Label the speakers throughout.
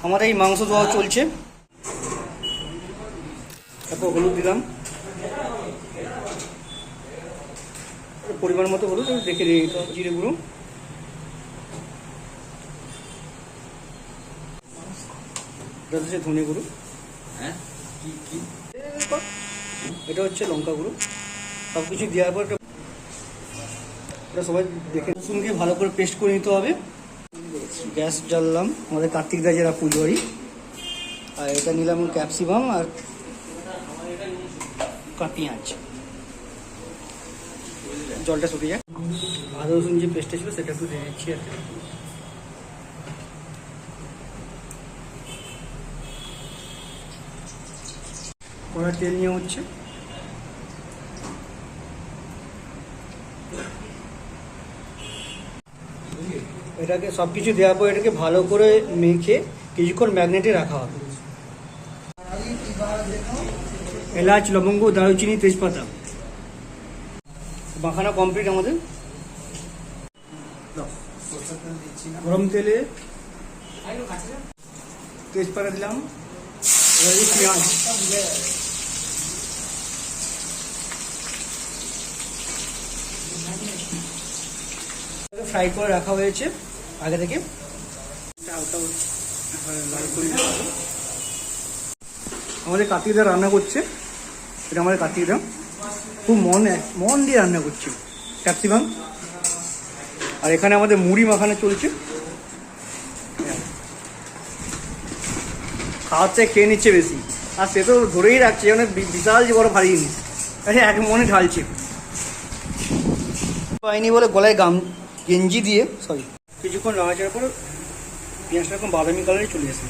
Speaker 1: আমাদের এই মাংস ধোয়া চলছে। তারপর হলুদ দিলাম, পরিমাণ মতো হলুদ দেখে নিয়ে নিতে হবে। জিরে গুঁড়ো, ধনে গুঁড়ো, এটা হচ্ছে লঙ্কা গুঁড়ো। সব কিছু দেওয়ার পর এটা সবাই দেখে রসুন দিয়ে ভালো করে পেস্ট করে নিতে হবে। গ্যাস জ্বাললাম, আমাদের কার্তিক দা যারা পুজোরি। আর এটা নিলাম ক্যাপসিকাম আর পেঁয়াজ। জলটা শুকিয়ে যায়। আদা রসুন যে পেস্টটা ছিল সেটা একটু দিয়ে দিচ্ছি আর কি। কড়া তেল নিয়ে হচ্ছে, এটাকে সব কিছু দেওয়ার পর এটাকে ভালো করে মেখে কিছুক্ষণ ম্যাগনেটে রাখা হবে। এলাচ, লবঙ্গ, দারুচিনি, তেজপাতা মাখানা কমপ্লিট আমাদের। গরম তেলে তেজপাতা দিলাম, পেঁয়াজ, ফ্রাই করে রাখা হয়েছে আগে থেকে। আমাদের কার্তিকদা রান্না করছে, এটা আমাদের কার্তিকদা খুব মন দিয়ে রান্না করছে। ক্যাপসিকাম আর এখানে আমাদের মুড়ি মাখানো চলছে। খাওয়ার চেয়ে খেয়ে নিচ্ছে বেশি, আর সে তো ধরেই রাখছে মানে বিশাল যে বড় ভারী জিনিস, এক মনে ঢালছে। পাইনি বলে গলায় গেঞ্জি দিয়ে কিছুক্ষণ নাড়াচাড়ার পর পেঁয়াজটা এখন বাদামি কালারে চলে আসে।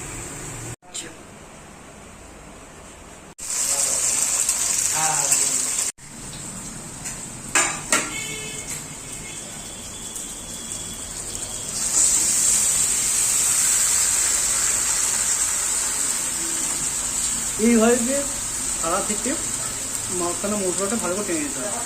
Speaker 1: এইভাবে যে থালা থেকে মাখানো মশলাটা ভালো করে টেনে নিতে হবে।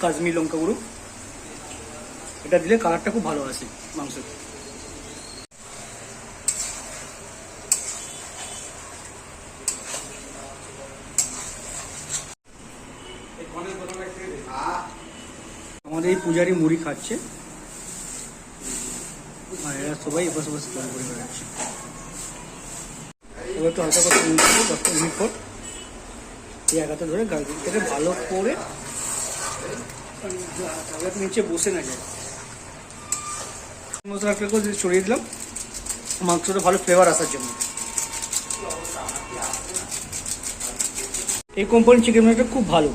Speaker 1: কাশ্মীর লঙ্কা গুঁড়ো, এটা দিলে কালারটা খুব ভালো আসে মাংস। আমাদের এই পূজারি মুড়ি খাচ্ছে আর এরা সবাই এপাশ ওপাশ করে বেড়াচ্ছে। এবার একটু হালকা করে 10 মিনিট পর এই একাতে ধরে গাড়িটাকে ভালো করে নিচে বসে না যায়। মশলাটাকে ছড়িয়ে দিলাম মাংসটা ভালো ফ্লেভার আসার জন্য। এই কোম্পানির চিকেন মশলাটা খুব ভালো।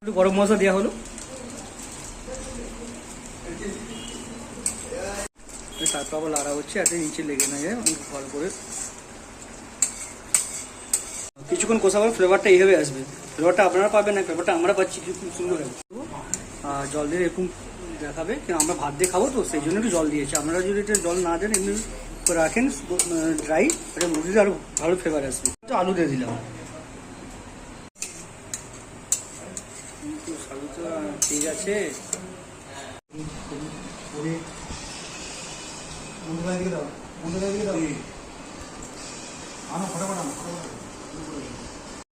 Speaker 1: একটু গরম মশলা দেওয়া হলো, তারপর আবার লাড়া হচ্ছে যাতে নিচে লেগে না যায় ভালো করে। কিছুক্ষণ কষাবার ফ্লেভারটা এইভাবে আসবে। ফ্লেভারটা আপনারা পাবেন না, ফ্লেভারটা আমরা পাচ্ছি, খুব সুন্দর হবে। আর জল দিয়ে এরকম দেখাবে, কিন্তু আমরা ভাত দিয়ে খাবো তো সেই জন্য একটু জল দিয়েছি। আপনারা যদি এটা জল না দেন এমনি রাখেন ড্রাই, এটা মুরগিতে আরো ভালো ফ্লেভার আসবে। তো আলু দিয়ে দিলাম, ঠিক আছে। ফটাফট